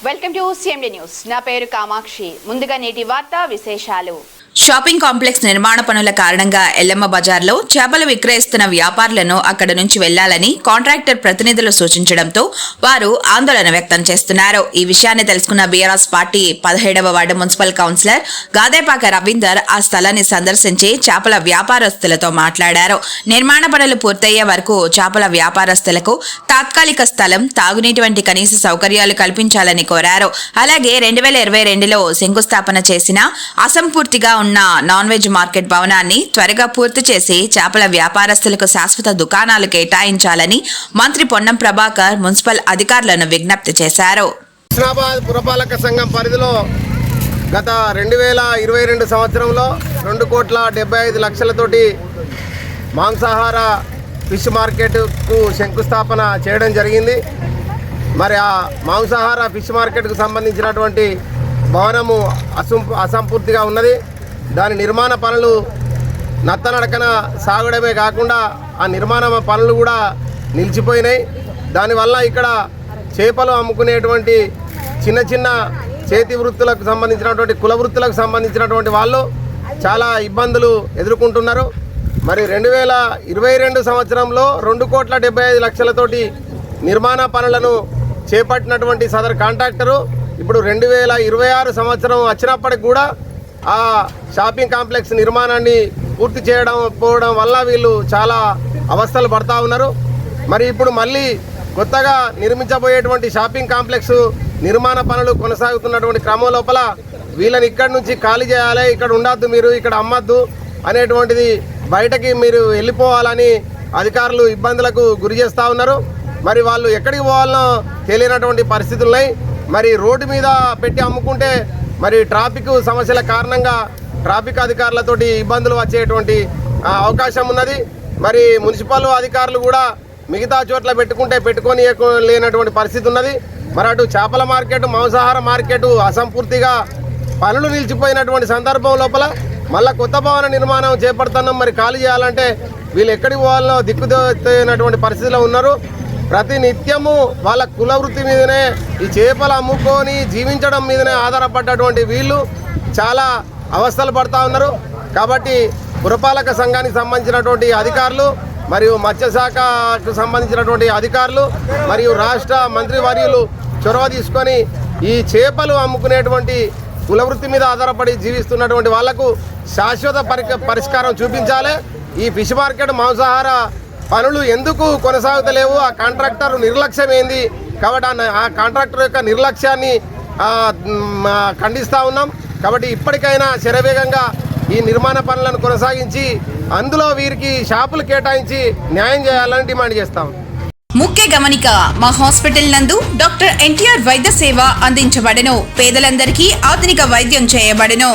Welcome to CMD news. నా పేరు కామాక్షి. ముందుగా నేటి వార్తా విశేషాలు. షాపింగ్ కాంప్లెక్స్ నిర్మాణ పనుల కారణంగా ఎల్లమ్మ బజార్లో చేపలు విక్రయిస్తున్న వ్యాపారులను అక్కడి నుంచి వెళ్లాలని కాంట్రాక్టర్ ప్రతినిధులు సూచించడంతో వారు ఆందోళన వ్యక్తం చేస్తున్నారు. ఈ విషయాన్ని తెలుసుకున్న బీఆర్ఎస్ పార్టీ 17వ ward municipal councillor Gadepaka Ravinder ఆ స్థలాన్ని సందర్శించి చేపల వ్యాపారస్తులతో మాట్లాడారు. నిర్మాణ పనులు పూర్తయ్యే వరకు చేపల వ్యాపారస్తులకు తాత్కాలిక స్థలం, తాగునీటి వంటి కనీస సౌకర్యాలు కల్పించాలని కోరారు. అలాగే 2022లో శంకుస్థాపన చేసిన అసంపూర్తిగా ఉన్న నాన్ వెజ్ మార్కెట్ భవనాన్ని త్వరగా పూర్తి చేసి చేపల వ్యాపారస్తులకు శాశ్వత దుకాణాలు కేటాయించాలని మంత్రి పొన్నం ప్రభాకర్ మున్సిపల్ అధికారులను విజ్ఞప్తి చేశారు. హుస్నాబాద్ పురపాలక సంఘం పరిధిలో గత 2022 సంవత్సరంలో 2,75,00,000తోటి మాంసాహార ఫిష్ మార్కెట్కు శంకుస్థాపన చేయడం జరిగింది. మరి ఆ మాంసాహార ఫిష్ మార్కెట్కు సంబంధించినటువంటి భవనము అసంపూర్తిగా ఉన్నది. దాని నిర్మాణ పనులు నత్తనడకన సాగడమే కాకుండా ఆ నిర్మాణ పనులు కూడా నిలిచిపోయినాయి. దానివల్ల ఇక్కడ చేపలు అమ్ముకునేటువంటి చిన్న చిన్న చేతి వృత్తులకు సంబంధించినటువంటి కుల వృత్తులకు సంబంధించినటువంటి వాళ్ళు చాలా ఇబ్బందులు ఎదుర్కొంటున్నారు. మరి 2022 సంవత్సరంలో 2,75,00,000తోటి నిర్మాణ పనులను చేపట్టినటువంటి సదరు కాంట్రాక్టరు ఇప్పుడు 2026 సంవత్సరం వచ్చినప్పటికి కూడా ఆ షాపింగ్ కాంప్లెక్స్ నిర్మాణాన్ని పూర్తి పోవడం వల్ల వీళ్ళు చాలా అవస్థలు పడతా ఉన్నారు. మరి ఇప్పుడు మళ్ళీ కొత్తగా నిర్మించబోయేటువంటి షాపింగ్ కాంప్లెక్స్ నిర్మాణ పనులు కొనసాగుతున్నటువంటి క్రమం లోపల వీళ్ళని ఇక్కడి నుంచి ఖాళీ చేయాలి, ఇక్కడ ఉండద్దు, మీరు ఇక్కడ అమ్మద్దు అనేటువంటిది బయటకి మీరు వెళ్ళిపోవాలని అధికారులు ఇబ్బందులకు గురి చేస్తూ ఉన్నారు. మరి వాళ్ళు ఎక్కడికి పోవాలనో తెలియనటువంటి పరిస్థితులున్నాయి. మరి రోడ్డు మీద పెట్టి అమ్ముకుంటే మరి ట్రాఫిక్ సమస్యల కారణంగా ట్రాఫిక్ అధికారులతోటి ఇబ్బందులు వచ్చేటువంటి అవకాశం ఉన్నది. మరి మున్సిపల్ అధికారులు కూడా మిగతా చోట్ల పెట్టుకొని లేనటువంటి పరిస్థితి ఉన్నది. మరి అటు చేపల మార్కెట్, మాంసాహార మార్కెట్ అసంపూర్తిగా పనులు నిలిచిపోయినటువంటి సందర్భం లోపల మళ్ళీ కొత్త భవన నిర్మాణం చేపడుతున్నాం. మరి ఖాళీ చేయాలంటే వీళ్ళు ఎక్కడికి పోవాలనో దిక్కుతోనటువంటి పరిస్థితిలో ఉన్నారు. ప్రతి నిత్యము వాళ్ళ కుల వృత్తి మీదనే ఈ చేపలు అమ్ముకొని జీవించడం మీదనే ఆధారపడ్డటువంటి వీళ్ళు చాలా అవస్థలు పడుతూ ఉన్నారు. కాబట్టి పురపాలక సంఘానికి సంబంధించినటువంటి అధికారులు మరియు మత్స్యశాఖకు సంబంధించినటువంటి అధికారులు మరియు రాష్ట్ర మంత్రివర్యులు చొరవ తీసుకొని ఈ చేపలు అమ్ముకునేటువంటి కుల వృత్తి మీద ఆధారపడి జీవిస్తున్నటువంటి వాళ్లకు శాశ్వత పరిష్కారం చూపించాలి. ఈ ఫిష్ మార్కెట్ మాంసాహార పనులు ఎందుకు కొనసాగుతలేవు? ఆ కాంట్రాక్టర్ నిర్లక్ష్యం ఏంది? కాబట్టి ఆ కాంట్రాక్టర్ యొక్క నిర్లక్ష్యాన్ని ఖండిస్తూ ఉన్నాం. కాబట్టి ఇప్పటికైనా శరవేగంగా ఈ నిర్మాణ పనులను కొనసాగించి అందులో వీరికి షాపులు కేటాయించి న్యాయం చేయాలని డిమాండ్ చేస్తాం. ముఖ్య గమనిక, మా హాస్పిటల్ నందు డాక్టర్ ఎన్టీఆర్ వైద్య సేవ అందించబడెను. పేదలందరికీ ఆధునిక వైద్యం చేయబడెను.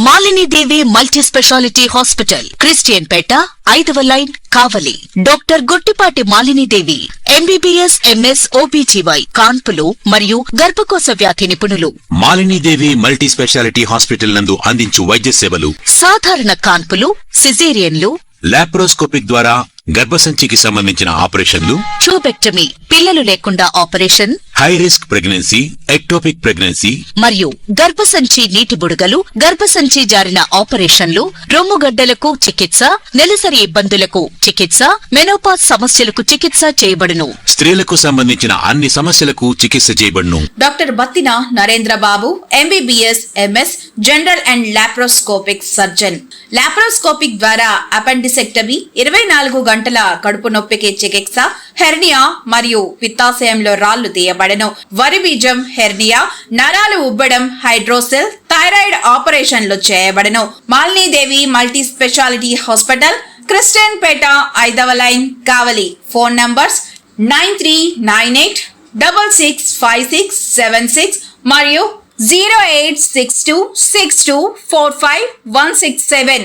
మాలిని దేవి multi speciality hospital, Christian Peta, 5వ లైన్, కావలి. డాక్టర్ గుట్టిపాటి మాలిని దేవి ఎంబీబీఎస్, ఎంఎస్, ఓబీజీవై, కాన్పులు మరియు గర్భకోశ వ్యాధి నిపుణులు. మాలిని దేవి మల్టీ స్పెషాలిటీ హాస్పిటల్ నందు అందించు వైద్య సేవలు: సాధారణ కాన్పులు, సిజేరియన్లు, లాప్రోస్కోపిక్ ద్వారా గర్భసంచికి సంబంధించిన ఆపరేషన్లు, ట్యూబెక్టమీ, పిల్లలు లేకుండా operation, high risk pregnancy, ectopic pregnancy మరియు గర్భసంచి నీటి బుడగలు, గర్భసంచి జారిన ఆపరేషన్లు, రొమ్ముగడ్డలకు చికిత్స, నెలసరి ఇబ్బందులకు చికిత్స, మెనోపాజ్ సమస్యలకు చికిత్స చేయబడును. స్త్రీలకు సంబంధించిన అన్ని సమస్యలకు చికిత్స చేయబడును. Doctor Battina Narendra Babu MBBS, MS, general and laparoscopic surgeon. Laparoscopic ద్వారా అపెండిసెక్టమీ, 24 గంటల కడుపు నొప్పికి చికిత్స, హెర్నియా మరియు పిత్తాశయంలో రాళ్లు తీయబడెను. వరి బీజం, హెర్నియా, నరాలు ఉబ్బడం, హైడ్రోసెల్, థైరాయిడ్ ఆపరేషన్లు చేయబడెను. Malinidevi multi speciality hospital, Christian Peta, 5వ లైన్, కావలి. ఫోన్ నంబర్స్ 9398665676 మరియు 08626245167.